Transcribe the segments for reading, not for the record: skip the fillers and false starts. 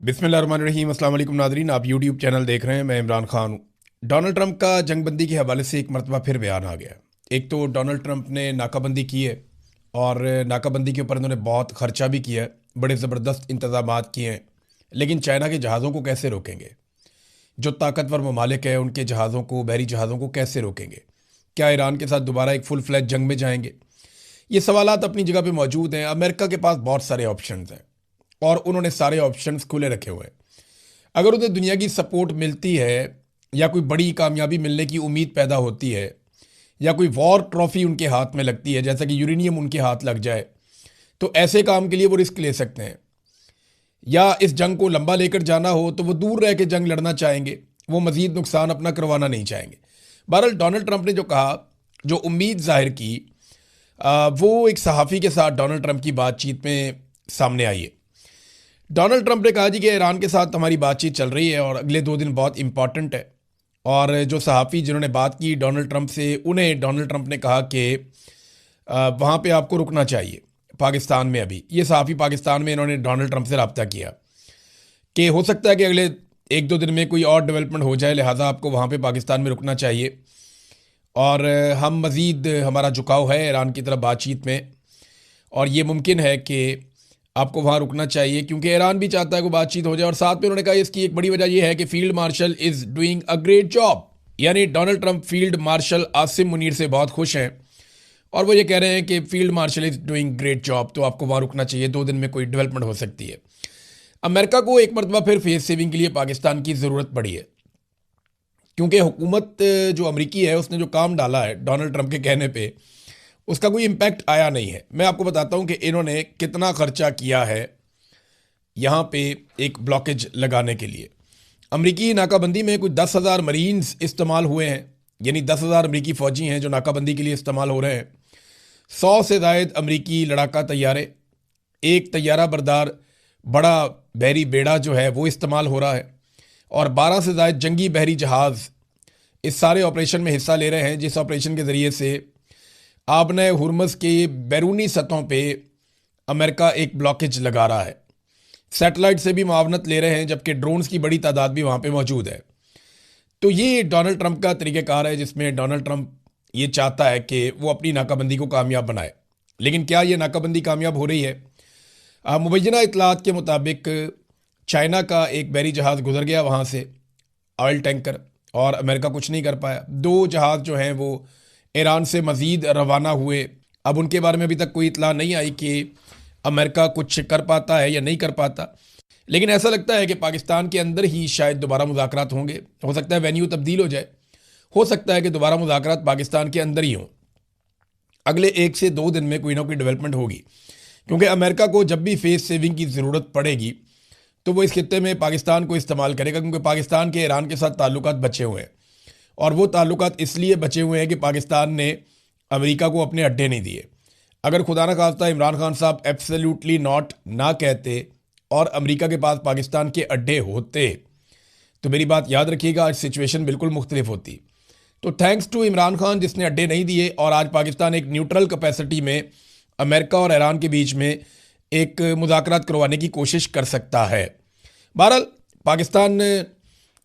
बिस्मिल्लाहिर्रहमानिर्रहीम। अस्सलाम वालेकुम नादरीन, आप यूट्यूब चैनल देख रहे हैं। मैं इमरान खान हूँ। डोनाल्ड ट्रंप का जंगबंदी के हवाले से एक मरतबा फिर बयान आ गया। एक तो डोनाल्ड ट्रंप ने नाकाबंदी की है और नाकाबंदी के ऊपर उन्होंने बहुत खर्चा भी किया है, बड़े ज़बरदस्त इंतजाम किए हैं। लेकिन चाइना के जहाज़ों को कैसे रोकेंगे? जो ताकतवर ममालिक है उनके जहाज़ों को, बहरी जहाज़ों को कैसे रोकेंगे? क्या ईरान के साथ दोबारा एक फुल फ्लैज जंग में जाएंगे? ये सवालात अपनी जगह पे मौजूद हैं। अमेरिका के पास बहुत सारे ऑप्शंस हैं और उन्होंने सारे ऑप्शंस खुले रखे हुए हैं। अगर उन्हें दुनिया की सपोर्ट मिलती है या कोई बड़ी कामयाबी मिलने की उम्मीद पैदा होती है या कोई वॉर ट्रॉफी उनके हाथ में लगती है, जैसा कि यूरेनियम उनके हाथ लग जाए, तो ऐसे काम के लिए वो रिस्क ले सकते हैं। या इस जंग को लंबा लेकर जाना हो तो वो दूर रह के जंग लड़ना चाहेंगे, वो मजीद नुकसान अपना करवाना नहीं चाहेंगे। बहरहाल डोनाल्ड ट्रंप ने जो कहा, जो उम्मीद जाहिर की, वो एक सहाफ़ी के साथ डोनाल्ड ट्रंप की बातचीत में सामने आई है। डोनाल्ड ट्रंप ने कहा जी कि ईरान के साथ हमारी बातचीत चल रही है और अगले 2 दिन बहुत इंपॉर्टेंट है। और जो सहाफ़ी जिन्होंने बात की डोनाल्ड ट्रंप से, उन्हें डोनाल्ड ट्रंप ने कहा कि वहाँ पे आपको रुकना चाहिए पाकिस्तान में। अभी ये सहाफ़ी पाकिस्तान में, इन्होंने डोनाल्ड ट्रंप से रब्ता किया कि हो सकता है कि अगले 1-2 दिन में कोई और डेवलपमेंट हो जाए, लिहाजा आपको वहाँ पे पाकिस्तान में रुकना चाहिए। और हम मज़ीद, हमारा झुकाव है ईरान की तरफ बातचीत में और ये मुमकिन है कि आपको वहाँ रुकना चाहिए, क्योंकि ईरान भी चाहता है कि बातचीत हो जाए। और साथ में उन्होंने कहा इसकी एक बड़ी वजह यह है कि field marshal is doing a great job. यानी Donald Trump field marshal Asim Munir से बहुत खुश हैं और वो ये कह रहे हैं कि field marshal is doing great job, तो आपको वहाँ रुकना चाहिए, 2 दिन में कोई डेवलपमेंट हो सकती है। अमेरिका को एक मरतबा फिर फेस सेविंग के लिए पाकिस्तान की ज़रूरत पड़ी है, क्योंकि हुकूमत जो अमरीकी है उसने जो काम डाला है डोनाल्ड ट्रंप के कहने पे, उसका कोई इम्पैक्ट आया नहीं है। मैं आपको बताता हूँ कि इन्होंने कितना खर्चा किया है यहाँ पे एक ब्लॉकेज लगाने के लिए। अमरीकी नाकाबंदी में कुछ 10,000 मरीन्स इस्तेमाल हुए हैं, यानी 10,000 अमरीकी फ़ौजी हैं जो नाकाबंदी के लिए इस्तेमाल हो रहे हैं। 100 से ज़ायद अमरीकी लड़ाका तैयारे, एक तैयारा बरदार बड़ा बहरी बेड़ा जो है वो इस्तेमाल हो रहा है, और 12 से ज़ायद जंगी बहरी जहाज़ इस सारे ऑपरेशन में हिस्सा ले रहे हैं, जिस ऑपरेशन के ज़रिए से आबने हुरमज़ के बैरूनी सतहों पे अमेरिका एक ब्लॉकेज लगा रहा है। सैटेलाइट से भी मुआवनत ले रहे हैं, जबकि ड्रोन्स की बड़ी तादाद भी वहाँ पे मौजूद है। तो ये डोनाल्ड ट्रंप का तरीक़ाकार है, जिसमें डोनाल्ड ट्रंप ये चाहता है कि वो अपनी नाकाबंदी को कामयाब बनाए। लेकिन क्या ये नाकाबंदी कामयाब हो रही है? मुबैना इतलात के मुताबिक चाइना का एक बहरी जहाज़ गुजर गया वहाँ से, ऑयल टैंकर, और अमेरिका कुछ नहीं कर पाया। 2 जहाज़ जो हैं वो ईरान से मज़ीद रवाना हुए। अब उनके बारे में अभी तक कोई इतला नहीं आई कि अमेरिका कुछ कर पाता है या नहीं कर पाता। लेकिन ऐसा लगता है कि पाकिस्तान के अंदर ही शायद दोबारा मुज़ाकरात होंगे। हो सकता है वेन्यू तब्दील हो जाए, हो सकता है कि दोबारा मुज़ाकरात पाकिस्तान के अंदर ही हों। अगले 1 से 2 दिन में कोई ना कोई डेवलपमेंट होगी, क्योंकि अमेरिका को जब भी फेस सेविंग की ज़रूरत पड़ेगी तो वो इस खित्ते में पाकिस्तान को इस्तेमाल करेगा, क्योंकि पाकिस्तान के ईरान के साथ ताल्लुकात बचे हुए हैं। और वो ताल्लुकात इसलिए बचे हुए हैं कि पाकिस्तान ने अमेरिका को अपने अड्डे नहीं दिए। अगर खुदा न खास्ता इमरान खान साहब एब्सोल्युटली नॉट ना कहते और अमेरिका के पास पाकिस्तान के अड्डे होते, तो मेरी बात याद रखिएगा, आज सिचुएशन बिल्कुल मुख्तलिफ होती। तो थैंक्स टू इमरान खान जिसने अड्डे नहीं दिए, और आज पाकिस्तान एक न्यूट्रल कैपेसिटी में अमेरिका और ईरान के बीच में एक मुज़ाकरात करवाने की कोशिश कर सकता है। बहरहाल पाकिस्तान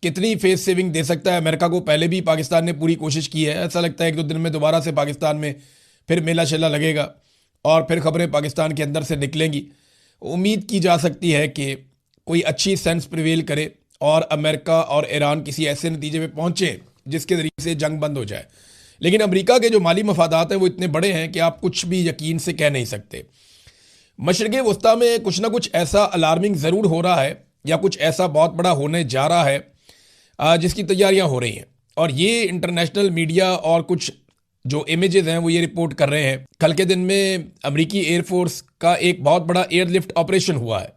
कितनी फेस सेविंग दे सकता है अमेरिका को, पहले भी पाकिस्तान ने पूरी कोशिश की है। ऐसा लगता है 1-2 दिन में दोबारा से पाकिस्तान में फिर मेला शेला लगेगा और फिर खबरें पाकिस्तान के अंदर से निकलेंगी। उम्मीद की जा सकती है कि कोई अच्छी सेंस प्रिवेल करे और अमेरिका और ईरान किसी ऐसे नतीजे में पहुँचे जिसके ज़रिए से जंग बंद हो जाए। लेकिन अमेरिका के जो माली मफादात हैं वो इतने बड़े हैं कि आप कुछ भी यकीन से कह नहीं सकते। मशरिक़ वस्ता में कुछ ना कुछ ऐसा अलार्मिंग ज़रूर हो रहा है, या कुछ ऐसा बहुत बड़ा होने जा रहा है जिसकी तैयारियां हो रही हैं। और ये इंटरनेशनल मीडिया और कुछ जो इमेजेस हैं वो ये रिपोर्ट कर रहे हैं। कल के दिन में अमरीकी एयरफोर्स का एक बहुत बड़ा एयरलिफ्ट ऑपरेशन हुआ है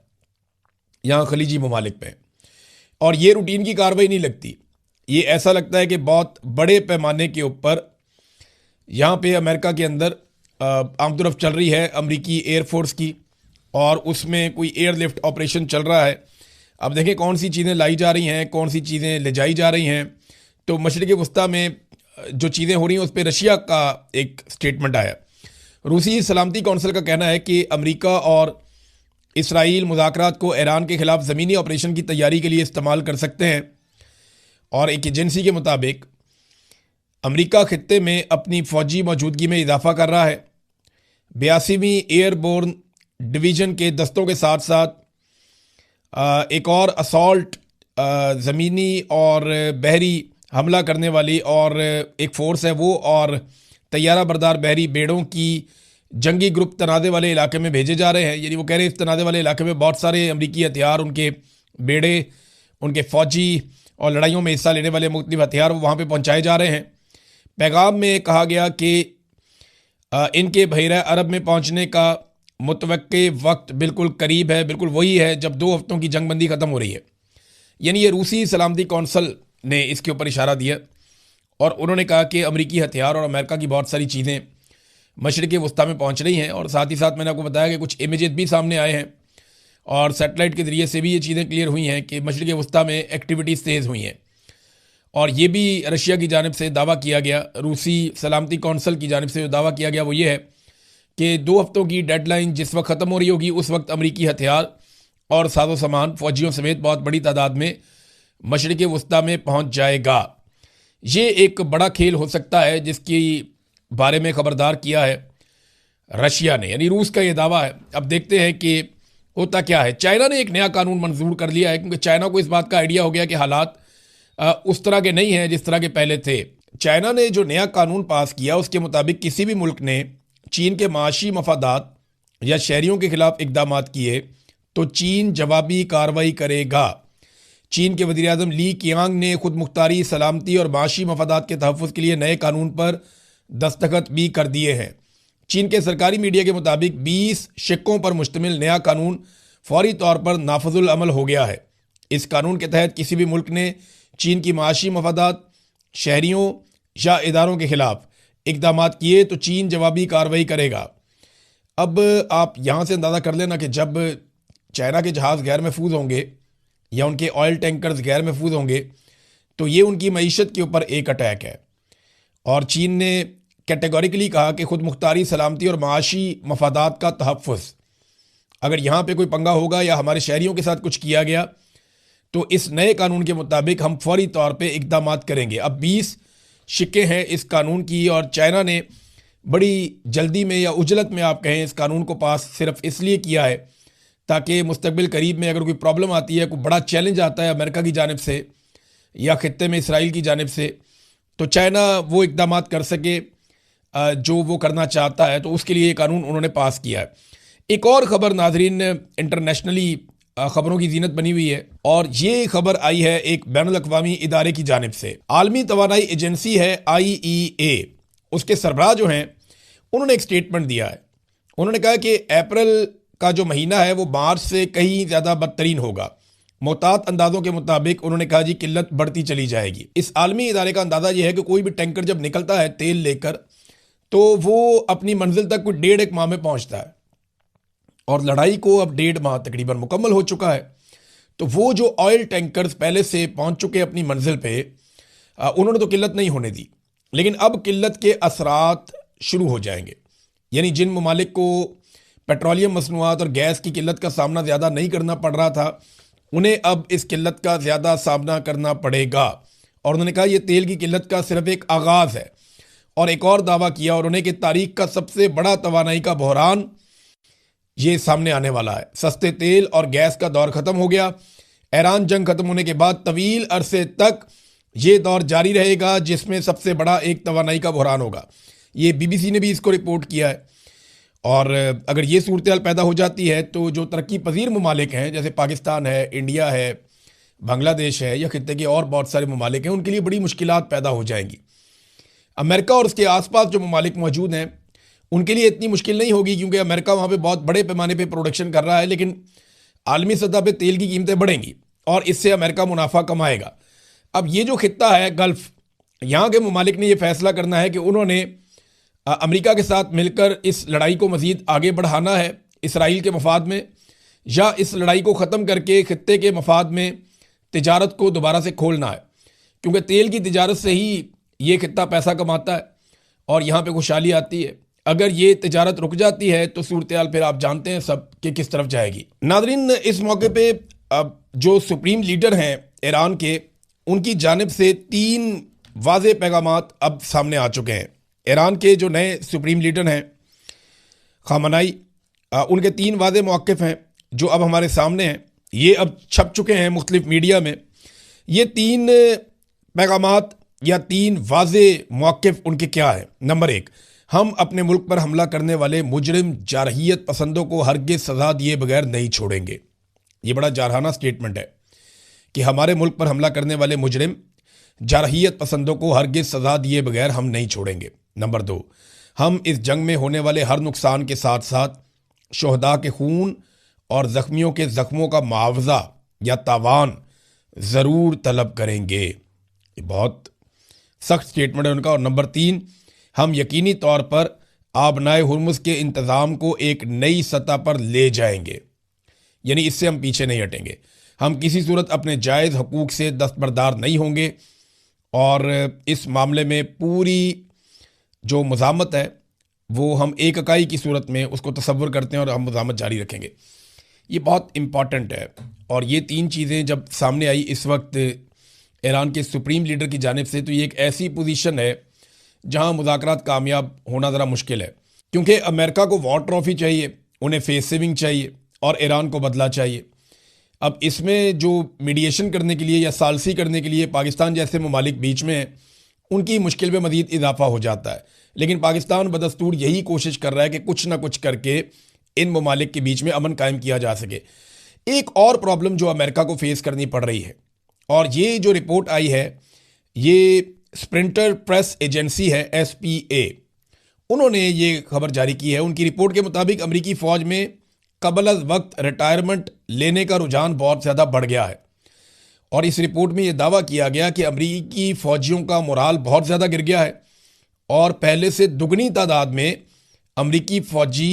यहाँ खलीजी ममालिक में, और ये रूटीन की कार्रवाई नहीं लगती। ये ऐसा लगता है कि बहुत बड़े पैमाने के ऊपर यहाँ पे अमेरिका के अंदर आमतरफ चल रही है अमरीकी एयरफोर्स की, और उसमें कोई एयरलिफ्ट ऑपरेशन चल रहा है। अब देखें कौन सी चीज़ें लाई जा रही हैं, कौन सी चीज़ें ले जाई जा रही हैं। तो मशरिक़ वस्ता में जो चीज़ें हो रही हैं उस पर रशिया का एक स्टेटमेंट आया। रूसी सलामती कौंसिल का कहना है कि अमेरिका और इसराइल मुज़ाकरात को ईरान के खिलाफ ज़मीनी ऑपरेशन की तैयारी के लिए इस्तेमाल कर सकते हैं। और एक एजेंसी के मुताबिक अमेरिका खित्ते में अपनी फ़ौजी मौजूदगी में इजाफा कर रहा है। 82वीं एयरबोर्न डिवीज़न के दस्तों के साथ साथ एक और असॉल्ट ज़मीनी और बहरी हमला करने वाली और एक फ़ोर्स है वो, और तैयारा बरदार बहरी बेड़ों की जंगी ग्रुप तनाज़े वाले इलाके में भेजे जा रहे हैं। यानी वो कह रहे हैं इस तनाज़े वाले इलाके में बहुत सारे अमरीकी हथियार, उनके बेड़े, उनके फ़ौजी और लड़ाइयों में हिस्सा लेने वाले मुख्तलिफ हथियार वहाँ पे पहुँचाए जा रहे हैं। पैगाम में कहा गया कि इनके बहरा अरब में पहुँचने का मुतवक्के वक्त बिल्कुल करीब है, बिल्कुल वही है जब 2 हफ्तों की जंगबंदी ख़त्म हो रही है। यानी ये रूसी सलामती कौंसल ने इसके ऊपर इशारा दिया और उन्होंने कहा कि अमरीकी हथियार और अमेरिका की बहुत सारी चीज़ें मशरिक़ वस्ता में पहुंच रही हैं। और साथ ही साथ मैंने आपको बताया कि कुछ इमेजेस भी सामने आए हैं और सैटेलाइट के ज़रिए से भी ये चीज़ें क्लियर हुई हैं कि मशरिक़ वस्ता में एक्टिविटीज़ तेज़ हुई हैं। और ये भी रशिया की जानिब से दावा किया गया, रूसी सलामती कौंसल की जानिब से जो दावा किया गया वो ये है कि 2 हफ्तों की डेडलाइन जिस वक्त ख़त्म हो रही होगी उस वक्त अमरीकी हथियार और साजो सामान फ़ौजियों समेत बहुत बड़ी तादाद में मशरिक़ वस्ता में पहुँच जाएगा। ये एक बड़ा खेल हो सकता है जिसकी बारे में ख़बरदार किया है रशिया ने, यानी रूस का ये दावा है। अब देखते हैं कि होता क्या है। चाइना ने एक नया कानून मंजूर कर लिया है क्योंकि चाइना को इस बात का आइडिया हो गया कि हालात उस तरह के नहीं हैं जिस तरह के पहले थे। चाइना ने जो नया कानून पास किया उसके मुताबिक किसी भी मुल्क ने चीन के माशी मफादात या शहरियों के खिलाफ इकदाम किए तो चीन जवाबी कार्रवाई करेगा। चीन के वज़ीर-ए-आज़म ली कियांग ने खुद मुख्तारी, सलामती और माशी मफादात के तहफ़्फ़ुज़ के लिए नए कानून पर दस्तखत भी कर दिए हैं। चीन के सरकारी मीडिया के मुताबिक 20 शिक्कों पर मुश्तमिल नया कानून फौरी तौर पर नाफजुल अमल हो गया है। इस कानून के तहत किसी भी मुल्क ने चीन की माशी मफादात, शहरियों या इदारों के खिलाफ इकदाम किए तो चीन जवाबी कार्रवाई करेगा। अब आप यहाँ से अंदाज़ा कर लेना कि जब चाइना के जहाज़ गैर महफूज होंगे या उनके ऑयल टैंकर्स गैर महफूज होंगे तो ये उनकी मईशत के ऊपर एक अटैक है। और चीन ने कैटेगोरिकली कहा कि खुद मुख्तारी, सलामती और माशी मफादात का तहफ़्फ़ुज़, अगर यहाँ पे कोई पंगा होगा या हमारे शहरियों के साथ कुछ किया गया तो इस नए कानून के मुताबिक हम फौरी तौर पे इक़दाम करेंगे। अब 20 शिक्के हैं इस कानून की और चाइना ने बड़ी जल्दी में या उजलत में आप कहें इस कानून को पास सिर्फ इसलिए किया है ताकि मुस्तकबिल करीब में अगर कोई प्रॉब्लम आती है, कोई बड़ा चैलेंज आता है अमेरिका की जानिब से या खित्ते में इसराइल की जानिब से, तो चाइना वो इकदाम कर सके जो वो करना चाहता है। तो उसके लिए ये कानून उन्होंने पास किया है। एक और ख़बर नाजरीन इंटरनेशनली ख़बरों की जीनत बनी हुई है और ये खबर आई है एक बैनुल अक़वामी इदारे की जानिब से। आलमी तवानाई एजेंसी है IEA, उसके सरबराह जो हैं उन्होंने एक स्टेटमेंट दिया है। उन्होंने कहा कि अप्रैल का जो महीना है वो मार्च से कहीं ज़्यादा बदतरीन होगा। मोहतात अंदाज़ों के मुताबिक उन्होंने कहा जी किल्लत बढ़ती चली जाएगी। इस आलमी इदारे का अंदाज़ा ये है कि कोई भी टैंकर जब निकलता है तेल लेकर तो वो अपनी मंजिल तक कोई 1.5 माह में पहुंचता है और लड़ाई को अब 1.5 माह तकरीबन मुकम्मल हो चुका है। तो वो जो ऑयल टैंकर्स पहले से पहुंच चुके अपनी मंजिल पे उन्होंने तो किल्लत नहीं होने दी, लेकिन अब किल्लत के असरात शुरू हो जाएंगे। यानी जिन ममालिक को पेट्रोलियम मसनूआत और गैस की किल्लत का सामना ज़्यादा नहीं करना पड़ रहा था उन्हें अब इस किल्लत का ज़्यादा सामना करना पड़ेगा। और उन्होंने कहा यह तेल की किल्लत का सिर्फ एक आगाज़ है। और एक और दावा किया उन्होंने कि तारीख का सबसे बड़ा तवानाई का बहरान ये सामने आने वाला है। सस्ते तेल और गैस का दौर ख़त्म हो गया। ईरान जंग ख़त्म होने के बाद तवील अरसे तक ये दौर जारी रहेगा जिसमें सबसे बड़ा एक तवानाई का बहरान होगा। ये BBC ने भी इसको रिपोर्ट किया है। और अगर ये सूरत हाल पैदा हो जाती है तो जो तरक्की पजीर ममालिक हैं जैसे पाकिस्तान है, इंडिया है, बांग्लादेश है या खित्ते के और बहुत सारे ममालिक हैं उनके लिए बड़ी मुश्किलात पैदा हो जाएंगी। अमेरिका और उसके आसपास जो ममालिक मौजूद हैं उनके लिए इतनी मुश्किल नहीं होगी क्योंकि अमेरिका वहाँ पे बहुत बड़े पैमाने पे प्रोडक्शन कर रहा है, लेकिन आलमी सतह पे तेल की कीमतें बढ़ेंगी और इससे अमेरिका मुनाफा कमाएगा। अब ये जो खित्ता है गल्फ़, यहाँ के ममालिक ने यह फैसला करना है कि उन्होंने अमेरिका के साथ मिलकर इस लड़ाई को मज़ीद आगे बढ़ाना है इसराइल के मफाद में, या इस लड़ाई को ख़त्म करके खित्ते के मफाद में तिजारत को दोबारा से खोलना है, क्योंकि तेल की तिजारत से ही ये खित्ता पैसा कमाता है और यहाँ पे खुशहाली आती है। अगर ये तिजारत रुक जाती है तो सूरत हाल फिर आप जानते हैं सब कि किस तरफ जाएगी। नादरीन, इस मौके पे अब जो सुप्रीम लीडर हैं ईरान के, उनकी जानिब से 3 वाज़ेह पैगामात अब सामने आ चुके हैं। ईरान के जो नए सुप्रीम लीडर हैं खामनाई, उनके 3 वाज़ेह मौक़िफ़ हैं जो अब हमारे सामने हैं। ये अब छप चुके हैं मुख्तलिफ मीडिया में। ये 3 पैगामात या 3 वाज़ेह मौक़िफ़ उनके क्या है? नंबर 1, हम अपने मुल्क पर हमला करने वाले मुजरिम जारहियत पसंदों को हरगिज़ सज़ा दिए बगैर नहीं छोड़ेंगे। ये बड़ा जारहाना स्टेटमेंट है कि हमारे मुल्क पर हमला करने वाले मुजरिम जारहियत पसंदों को हरगिज़ सज़ा दिए बगैर हम नहीं छोड़ेंगे। नंबर 2, हम इस जंग में होने वाले हर नुकसान के साथ साथ शोहदा के खून और ज़ख्मियों के ज़ख्मों का मुआवजा या तावान ज़रूर तलब करेंगे। ये बहुत सख्त स्टेटमेंट है उनका। और नंबर 3, हम यकीनी तौर पर आबनाए हुर्मुज़ के इंतज़ाम को एक नई सतह पर ले जाएंगे, यानी इससे हम पीछे नहीं हटेंगे। हम किसी सूरत अपने जायज़ हकूक़ से दस्तबरदार नहीं होंगे और इस मामले में पूरी जो मज़ामत है वो हम एक इकाई की सूरत में उसको तसव्वुर करते हैं और हम मज़ामत जारी रखेंगे। ये बहुत इम्पॉर्टेंट है। और ये 3 चीज़ें जब सामने आई इस वक्त ईरान के सुप्रीम लीडर की जानिब से, तो ये एक ऐसी पोजीशन है जहां मुज़ाकरात कामयाब होना ज़रा मुश्किल है, क्योंकि अमेरिका को वॉर ट्रॉफी चाहिए, उन्हें फेस सेविंग चाहिए और ईरान को बदला चाहिए। अब इसमें जो मीडिएशन करने के लिए या सालसी करने के लिए पाकिस्तान जैसे ममालिक बीच में हैं, उनकी मुश्किल में मज़ीद इजाफा हो जाता है। लेकिन पाकिस्तान बदस्तूर यही कोशिश कर रहा है कि कुछ ना कुछ करके इन ममालिक के बीच में अमन कायम किया जा सके। एक और प्रॉब्लम जो अमेरिका को फेस करनी पड़ रही है, और ये जो रिपोर्ट आई है, ये स्प्रिंटर प्रेस एजेंसी है SPA, उन्होंने ये खबर जारी की है। उनकी रिपोर्ट के मुताबिक अमेरिकी फ़ौज में कबल अज़ वक्त रिटायरमेंट लेने का रुझान बहुत ज़्यादा बढ़ गया है। और इस रिपोर्ट में ये दावा किया गया कि अमेरिकी फ़ौजियों का मोराल बहुत ज़्यादा गिर गया है और पहले से दुगनी तादाद में अमेरिकी फ़ौजी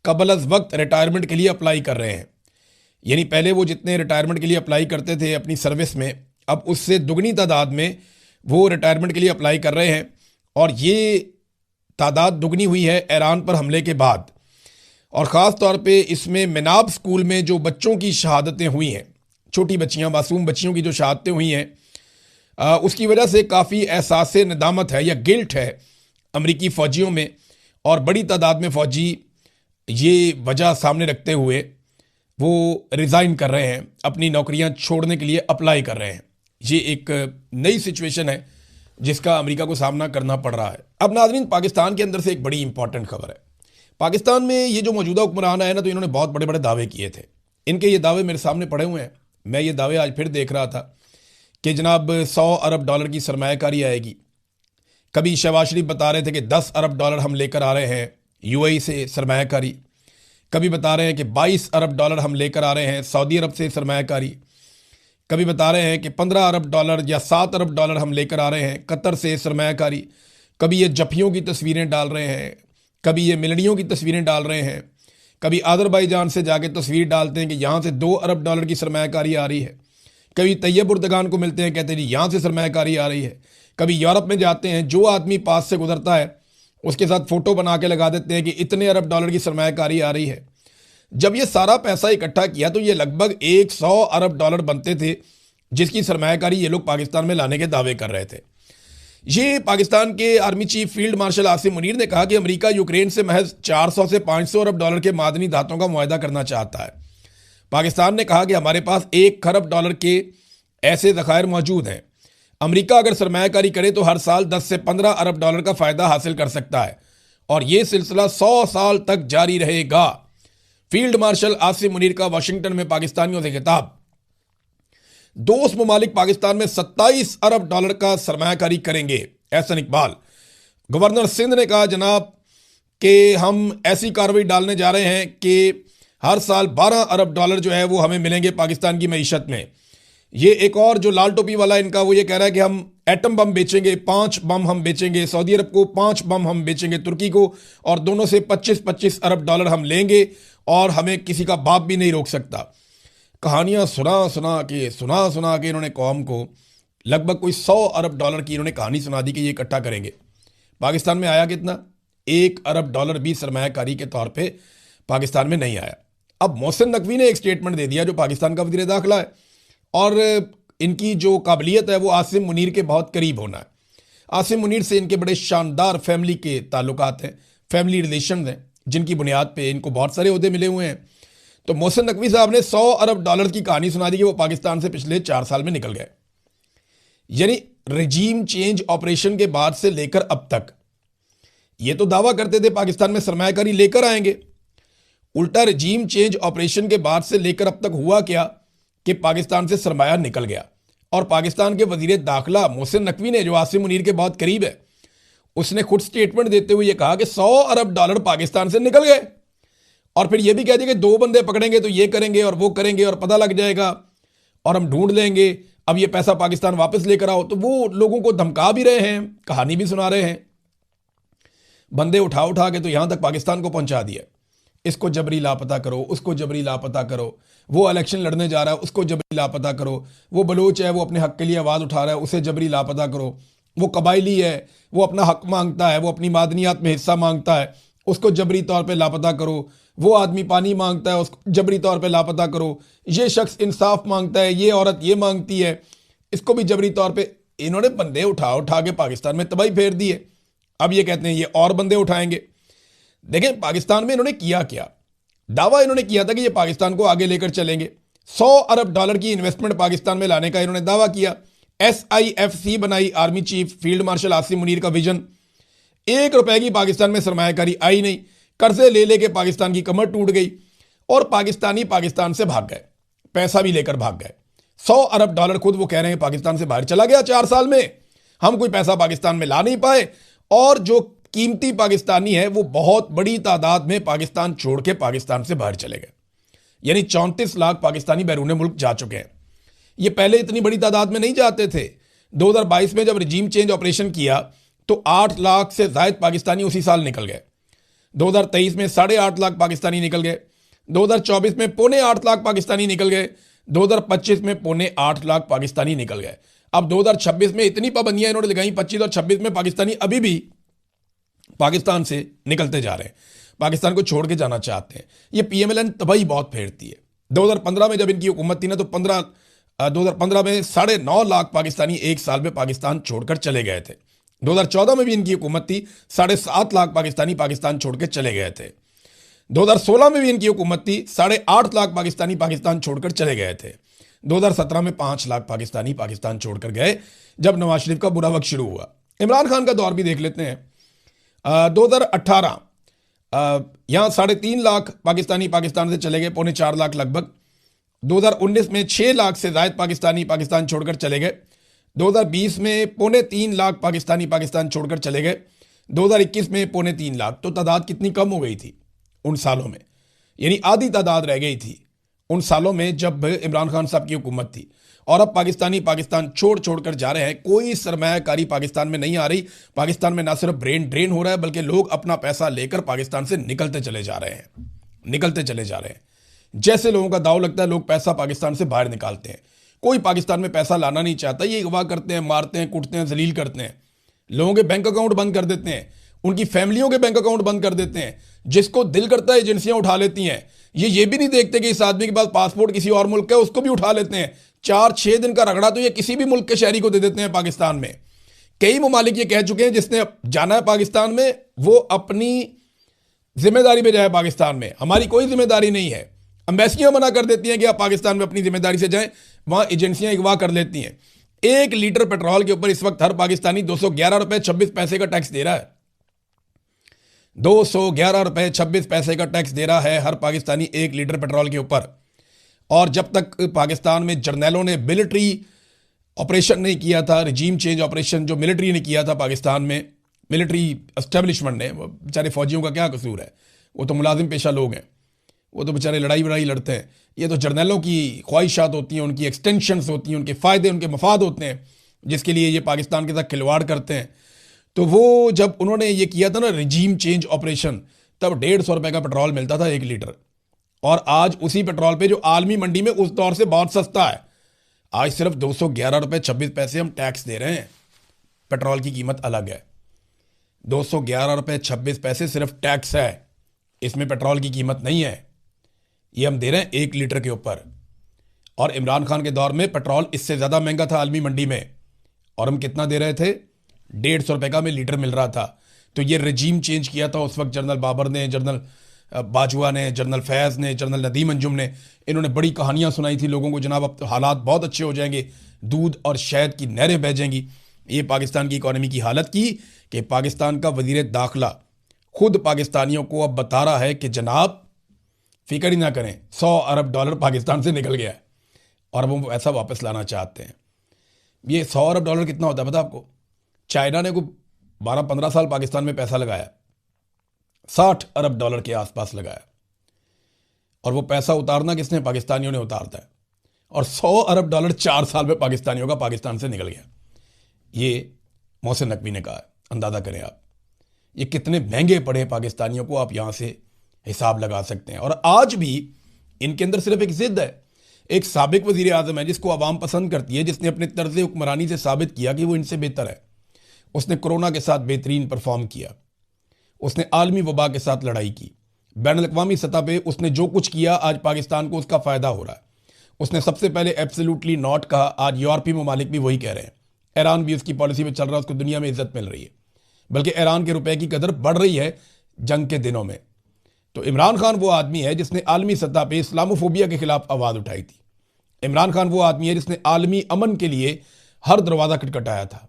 कबल अज़ वक्त रिटायरमेंट के लिए अप्लाई कर रहे हैं। यानी पहले वो जितने रिटायरमेंट के लिए अप्लाई करते थे अपनी सर्विस में, अब उससे दुगनी तादाद में वो रिटायरमेंट के लिए अप्लाई कर रहे हैं। और ये तादाद दुगनी हुई है ईरान पर हमले के बाद। और ख़ास तौर पे इसमें मिनाब स्कूल में जो बच्चों की शहादतें हुई हैं, छोटी बच्चियां, मासूम बच्चियों की जो शहादतें हुई हैं, उसकी वजह से काफ़ी एहसास नदामत है या गिल्ट है अमेरिकी फ़ौजियों में। और बड़ी तादाद में फ़ौजी ये वजह सामने रखते हुए वो रिज़ाइन कर रहे हैं, अपनी नौकरियां छोड़ने के लिए अप्लाई कर रहे हैं। ये एक नई सिचुएशन है जिसका अमेरिका को सामना करना पड़ रहा है। अब नाज़रीन, पाकिस्तान के अंदर से एक बड़ी इंपॉर्टेंट खबर है। पाकिस्तान में ये जो मौजूदा हुक्मरान आए ना, तो इन्होंने बहुत बड़े बड़े दावे किए थे। इनके ये दावे मेरे सामने पड़े हुए हैं। मैं ये दावे आज फिर देख रहा था कि जनाब $100 अरब की सरमायाकारी आएगी। कभी शहबाज शरीफ बता रहे थे कि $10 अरब हम लेकर आ रहे हैं UAE से सरमायाकारी। कभी बता रहे हैं कि $22 अरब हम लेकर आ रहे हैं सऊदी अरब से सरमायाकारी। कभी बता रहे हैं कि $15 अरब या $7 अरब हम लेकर आ रहे हैं कतर से सरमायाकारी। कभी ये जफियों की तस्वीरें डाल रहे हैं, कभी ये मिलनियों की तस्वीरें डाल रहे हैं, कभी अज़रबैजान से जाके तस्वीर डालते हैं कि यहाँ से $2 अरब की सरमायाकारी आ रही है। कभी तैयब उर्दगान को मिलते हैं, कहते हैं जी यहाँ से सरमायाकारी आ रही है। कभी यूरोप में जाते हैं, जो आदमी पास से गुजरता है उसके साथ फ़ोटो बना के लगा देते हैं कि इतने $1 की सरमायाकारी आ रही है। जब ये सारा पैसा इकट्ठा किया तो ये लगभग $100 अरब बनते थे, जिसकी सरमायाकारी ये लोग पाकिस्तान में लाने के दावे कर रहे थे। ये पाकिस्तान के army chief field marshal Asim Munir ने कहा कि अमेरिका यूक्रेन से महज 400 से 500 अरब के मादनी धातों का मुआहदा करना चाहता है। पाकिस्तान ने कहा कि हमारे पास $1 खरब के ऐसे ज़खायर मौजूद हैं। अमेरिका अगर सरमायाकारी करे तो हर साल 10 से 15 अरब डॉलर का फ़ायदा हासिल कर सकता है और ये सिलसिला 100 साल तक जारी रहेगा। फील्ड मार्शल आसिम मुनीर का वाशिंगटन में पाकिस्तानियों से खिताब। दोस्त ममालिक पाकिस्तान में $27 अरब का सरमायाकारी करेंगे। एहसन इकबाल गवर्नर सिंध ने कहा जनाब कि हम ऐसी कार्रवाई डालने जा रहे हैं कि हर साल $12 अरब जो है वो हमें मिलेंगे पाकिस्तान की मईशत में। ये एक और जो लाल टोपी वाला इनका, वो ये कह रहा है कि हम एटम बम बेचेंगे, 5 बम हम बेचेंगे सऊदी अरब को, 5 बम हम बेचेंगे तुर्की को, और दोनों से 25-25 अरब डॉलर हम लेंगे और हमें किसी का बाप भी नहीं रोक सकता। कहानियां सुना सुना के इन्होंने कौम को लगभग कोई $100 अरब की इन्होंने कहानी सुना दी कि ये इकट्ठा करेंगे। पाकिस्तान में आया कितना? $1 अरब भी सरमायाकारी के तौर पे पाकिस्तान में नहीं आया। अब मोहसिन नकवी ने एक स्टेटमेंट दे दिया, जो पाकिस्तान का वज़ीर दाखिला है, और इनकी जो काबिलियत है वो आसिम मुनीर के बहुत करीब होना है। आसिम मुनीर से इनके बड़े शानदार फैमिली के ताल्लुकात हैं, फैमिली रिलेशन हैं, जिनकी बुनियाद पे इनको बहुत सारे ओहदे मिले हुए हैं। तो मोहसिन नकवी साहब ने $100 अरब की कहानी सुना दी कि वो पाकिस्तान से पिछले 4 साल में निकल गए। यानी रजीम चेंज ऑपरेशन के बाद से लेकर अब तक ये तो दावा करते थे पाकिस्तान में सरमायाकारी लेकर आएंगे, उल्टा रजीम चेंज ऑपरेशन के बाद से लेकर अब तक हुआ क्या कि पाकिस्तान से सरमाया निकल गया। और पाकिस्तान के वजीर दाखिला मोहसिन नकवी ने, जो आसिम मुनीर के बहुत करीब है, उसने खुद स्टेटमेंट देते हुए ये कहा कि $100 अरब पाकिस्तान से निकल गए। और फिर ये भी कह दिया कि 2 बंदे पकड़ेंगे तो ये करेंगे और वो करेंगे और पता लग जाएगा और हम ढूंढ लेंगे, अब ये पैसा पाकिस्तान वापस लेकर आओ। तो वो लोगों को धमका भी रहे हैं, कहानी भी सुना रहे हैं। बंदे उठा उठा के तो यहां तक पाकिस्तान को पहुंचा दिया, इसको जबरी लापता करो, उसको जबरी लापता करो, वो इलेक्शन लड़ने जा रहा है उसको जबरी लापता करो, वो बलोच है वो अपने हक के लिए आवाज़ उठा रहा है उसे जबरी लापता करो, वो कबायली है वो अपना हक मांगता है, वो अपनी मादनियात में हिस्सा मांगता है, उसको जबरी तौर पे लापता करो, वो आदमी पानी मांगता है उसको जबरी तौर पे लापता करो, ये शख्स इंसाफ मांगता है, ये औरत ये मांगती है, इसको भी जबरी तौर पे। इन्होंने बंदे उठा उठा के पाकिस्तान में तबाही फेर दी है। अब ये कहते हैं ये और बंदे उठाएंगे। देखें पाकिस्तान में इन्होंने किया क्या, दावा इन्होंने किया था कि ये पाकिस्तान को आगे लेकर चलेंगे। $100 अरब की इन्वेस्टमेंट पाकिस्तान में लाने का इन्होंने दावा किया। SIFC बनाई army chief field marshal Asim Munir का विजन। $1 की पाकिस्तान में सरमायाकारी आई नहीं, कर्जे ले लेके पाकिस्तान की कमर टूट गई और पाकिस्तानी पाकिस्तान से भाग गए, पैसा भी लेकर भाग गए। $100 अरब खुद वो कह रहे हैं पाकिस्तान से बाहर चला गया 4 साल में, हम कोई पैसा पाकिस्तान में ला नहीं पाए, और जो कीमती पाकिस्तानी है वो बहुत बड़ी तादाद में पाकिस्तान छोड़ के पाकिस्तान से बाहर चले गए। यानी 34 लाख पाकिस्तानी बैरून मुल्क जा चुके हैं। ये पहले इतनी बड़ी तादाद में नहीं जाते थे। 2022 में जब रजीम चेंज ऑपरेशन किया तो 8 लाख से ज्यादा पाकिस्तानी उसी साल निकल गए। 2023 में 8.5 लाख पाकिस्तानी निकल गए। 2024 में 7.25 लाख पाकिस्तानी निकल गए। 2025 में 7.25 लाख पाकिस्तानी निकल गए। अब 2026 में इतनी पाबंदियां इन्होंने लगाई, 25 और 26 में पाकिस्तानी अभी भी पाकिस्तान से निकलते जा रहे हैं, पाकिस्तान को छोड़ के जाना चाहते हैं। ये PMLN तबाही बहुत फेरती है। 2015 में जब इनकी हुकूमत थी ना तो 2015 में 9.5 लाख पाकिस्तानी एक साल में पाकिस्तान छोड़कर चले गए थे। 2014 में भी इनकी हुकूमत थी, 7.5 लाख पाकिस्तानी पाकिस्तान छोड़ के चले गए थे। 2016 में भी इनकी हुकूमत थी, 8.5 लाख पाकिस्तानी पाकिस्तान छोड़कर चले गए थे। 2017 में 5 लाख पाकिस्तानी पाकिस्तान छोड़कर गए जब नवाज शरीफ का बुरा वक्त शुरू हुआ। इमरान खान का दौर भी देख लेते हैं। 2018 यहाँ 3.5 लाख पाकिस्तानी पाकिस्तान से चले गए, 3.25 लाख लगभग। 2019 में 6 लाख से ज्यादा पाकिस्तानी पाकिस्तान छोड़कर चले गए। 2020 में 3.25 लाख पाकिस्तानी पाकिस्तान छोड़कर चले गए। 2021 में 3.25 लाख। तो तादाद कितनी कम हो गई थी उन सालों में, यानी आधी तादाद रह गई थी उन सालों में जब इमरान खान साहब की हुकूमत थी। और अब पाकिस्तानी पाकिस्तान छोड़ कर जा रहे हैं, कोई सरमायाकारी पाकिस्तान में नहीं आ रही। पाकिस्तान में ना सिर्फ ब्रेन ड्रेन हो रहा है बल्कि लोग अपना पैसा लेकर पाकिस्तान से निकलते चले जा रहे हैं। जैसे लोगों का दाव लगता है लोग पैसा पाकिस्तान से बाहर निकालते हैं। कोई पाकिस्तान में पैसा लाना नहीं चाहता, ये अगवा करते हैं, मारते हैं, कुटते हैं, जलील करते हैं, लोगों के बैंक अकाउंट बंद कर देते हैं, उनकी फैमिलियों के बैंक अकाउंट बंद कर देते हैं। जिसको दिल करता है एजेंसियां उठा लेती हैं। ये भी नहीं देखते कि इस आदमी के पास पासपोर्ट किसी और मुल्क का है, उसको भी उठा लेते हैं। 4-6 दिन का रगड़ा तो ये किसी भी मुल्क के शहरी को दे देते हैं पाकिस्तान में। कई ममालिक ये कह चुके हैं जिसने जाना है पाकिस्तान में वो अपनी जिम्मेदारी पे जाए पाकिस्तान में, हमारी कोई जिम्मेदारी नहीं है। एम्बेसियां मना कर देती हैं कि आप पाकिस्तान में अपनी जिम्मेदारी से जाएं, वहां एजेंसियां अगवा कर लेती हैं। 1 लीटर पेट्रोल के ऊपर इस वक्त हर पाकिस्तानी $211.26 का टैक्स दे रहा है। $211.26 का टैक्स दे रहा है हर पाकिस्तानी 1 लीटर पेट्रोल के ऊपर। और जब तक पाकिस्तान में जर्नैलों ने मिलिट्री ऑपरेशन नहीं किया था, रजीम चेंज ऑपरेशन जो मिलिट्री ने किया था पाकिस्तान में, मिलिट्री एस्टेब्लिशमेंट ने, बेचारे फौजियों का क्या कसूर है, वो तो मुलाजिम पेशा लोग हैं, वो तो बेचारे लड़ाई वड़ाई लड़ते हैं। ये तो जर्नैलों की ख्वाहिशात होती हैं, उनकी एक्सटेंशंस होती हैं, उनके फ़ायदे उनके मफाद होते हैं, जिसके लिए ये पाकिस्तान के साथ खिलवाड़ करते हैं। तो वो जब उन्होंने ये किया था ना रजीम चेंज ऑपरेशन, तब $150 का पेट्रोल मिलता था 1 लीटर। और आज उसी पेट्रोल पे जो आलमी मंडी में उस दौर से बहुत सस्ता है, आज सिर्फ $211.26 हम टैक्स दे रहे हैं। पेट्रोल की कीमत अलग है। 211 रुपये 26 पैसे सिर्फ टैक्स है, इसमें पेट्रोल की कीमत नहीं है। ये हम दे रहे हैं 1 लीटर के ऊपर। और इमरान खान के दौर में पेट्रोल इससे ज़्यादा महंगा था आलमी मंडी में, और हम कितना दे रहे थे? 150 रुपये का में लीटर मिल रहा था। तो ये रजीम चेंज किया था उस वक्त जनरल बाबर ने, जनरल बाजवा ने, जनरल फैज़ ने, जनरल नदीम अंजुम ने। इन्होंने बड़ी कहानियाँ सुनाई थी लोगों को, जनाब अब तो हालात बहुत अच्छे हो जाएंगे, दूध और शहद की नहरें बह जाएंगी। ये पाकिस्तान की इकॉनमी की हालत की कि पाकिस्तान का वज़ीर दाखिला खुद पाकिस्तानियों को अब बता रहा है कि जनाब फिक्र ही ना करें, $100 अरब पाकिस्तान से निकल गया है और अब वो पैसा वापस लाना चाहते हैं। ये $100 अरब कितना होता है पता आपको? चाइना ने को 12-15 साल पाकिस्तान में पैसा लगाया, $60 अरब के आसपास लगाया, और वो पैसा उतारना किसने? पाकिस्तानियों ने उतारता है। और $100 अरब 4 साल में पाकिस्तानियों का पाकिस्तान से निकल गया। ये मोहसिन नकवी ने कहा है। अंदाज़ा करें आप ये कितने महंगे पड़े पाकिस्तानियों को, आप यहाँ से हिसाब लगा सकते हैं। और आज भी इनके अंदर सिर्फ एक जिद है। एक साबिक वज़ीर आज़म है जिसको आवाम पसंद करती है, जिसने अपने तर्ज हुक्मरानी से साबित किया कि वो इनसे बेहतर है। उसने कोरोना के साथ बेहतरीन परफॉर्म किया, उसने आलमी वबा के साथ लड़ाई की, बैनुल-अक़वामी सतह पे उसने जो कुछ किया आज पाकिस्तान को उसका फ़ायदा हो रहा है। उसने सबसे पहले एब्सोल्युटली नॉट कहा, आज यूरोपीय ममालिक भी वही कह रहे हैं। ईरान भी उसकी पॉलिसी में चल रहा है, उसको दुनिया में इज्जत मिल रही है, बल्कि ईरान के रुपए की कदर बढ़ रही है जंग के दिनों में। तो इमरान खान वो आदमी है जिसने आलमी सतह पे इस्लामोफोबिया के खिलाफ आवाज़ उठाई थी। इमरान खान वो आदमी है जिसने आलमी अमन के लिए हर दरवाज़ा खटखटाया था।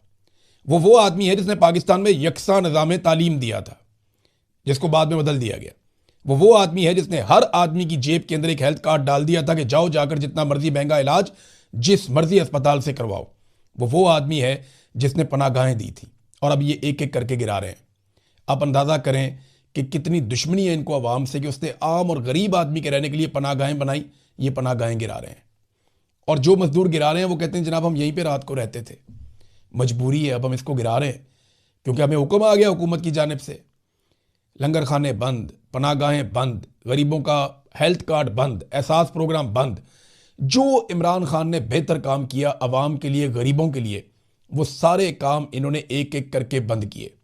वो आदमी है जिसने पाकिस्तान में यकसा निज़ाम तालीम दिया था, जिसको बाद में बदल दिया गया। वो आदमी है जिसने हर आदमी की जेब के अंदर एक हेल्थ कार्ड डाल दिया था कि जाओ जाकर जितना मर्जी महंगा इलाज जिस मर्जी अस्पताल से करवाओ। वो आदमी है जिसने पनाहगाहें दी थी, और अब ये एक एक करके गिरा रहे हैं। आप अंदाज़ा करें कि कितनी दुश्मनी है इनको आवाम से कि उसने आम और गरीब आदमी के रहने के लिए पनाहगाहें बनाई, ये पनाहगाहें गिरा रहे हैं। और जो मजदूर गिरा रहे हैं वो कहते हैं जनाब हम यहीं पे रात को रहते थे, मजबूरी है, अब हम इसको गिरा रहे हैं क्योंकि हमें हुक्म आ गया हुकूमत की जानिब से। लंगर खाने बंद, पनाहगाहें बंद, गरीबों का हेल्थ कार्ड बंद, एहसास प्रोग्राम बंद। जो इमरान खान ने बेहतर काम किया अवाम के लिए, गरीबों के लिए, वो सारे काम इन्होंने एक एक करके बंद किए।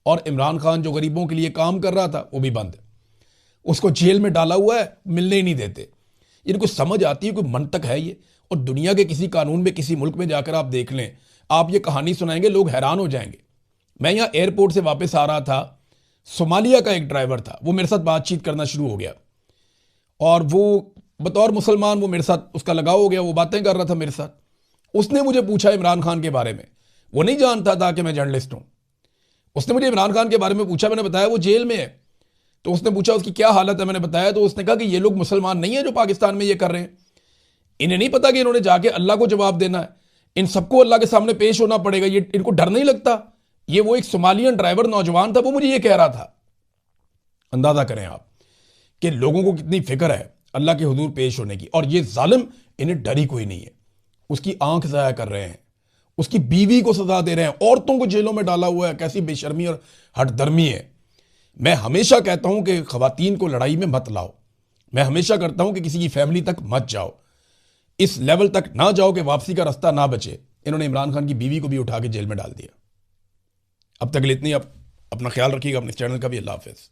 और इमरान खान जो गरीबों के लिए काम कर रहा था वो भी बंद, उसको जेल में डाला हुआ है, मिलने ही नहीं देते। इनको समझ आती है, कोई मंतक है ये? और दुनिया के किसी कानून में, किसी मुल्क में जाकर आप देख लें, आप ये कहानी सुनाएंगे लोग हैरान हो जाएंगे। मैं यहाँ एयरपोर्ट से वापस आ रहा था, सोमालिया का एक ड्राइवर था, वो मेरे साथ बातचीत करना शुरू हो गया, और वो बतौर मुसलमान वो मेरे साथ उसका लगाव हो गया, वो बातें कर रहा था मेरे साथ। उसने मुझे पूछा इमरान खान के बारे में, वो नहीं जानता था कि मैं जर्नलिस्ट हूँ। उसने मुझे इमरान खान के बारे में पूछा, मैंने बताया वो जेल में है। तो उसने पूछा उसकी क्या हालत है, मैंने बताया। तो उसने कहा कि ये लोग मुसलमान नहीं है जो पाकिस्तान में ये कर रहे हैं, इन्हें नहीं पता कि इन्होंने जाके अल्लाह को जवाब देना है, इन सबको अल्लाह के सामने पेश होना पड़ेगा, ये इनको डर नहीं लगता। ये वो एक सोमालियन ड्राइवर नौजवान था, वो मुझे ये कह रहा था। अंदाजा करें आप कि लोगों को कितनी फिक्र है अल्लाह के हुजूर पेश होने की। और ये जालिम, इन्हें डर ही कोई नहीं है। उसकी आंख ज़ाया कर रहे हैं, उसकी बीवी को सजा दे रहे हैं, औरतों को जेलों में डाला हुआ है। कैसी बेशर्मी और हठधर्मी है। मैं हमेशा कहता हूं कि खवातीन को लड़ाई में मत लाओ। मैं हमेशा करता हूं कि किसी की फैमिली तक मत जाओ, इस लेवल तक ना जाओ कि वापसी का रास्ता ना बचे। इन्होंने इमरान खान की बीवी को भी उठा के जेल में डाल दिया। अब तक इतनी, आप अपना ख्याल रखिएगा, अपने चैनल का भी। अल्लाह हाफिज़।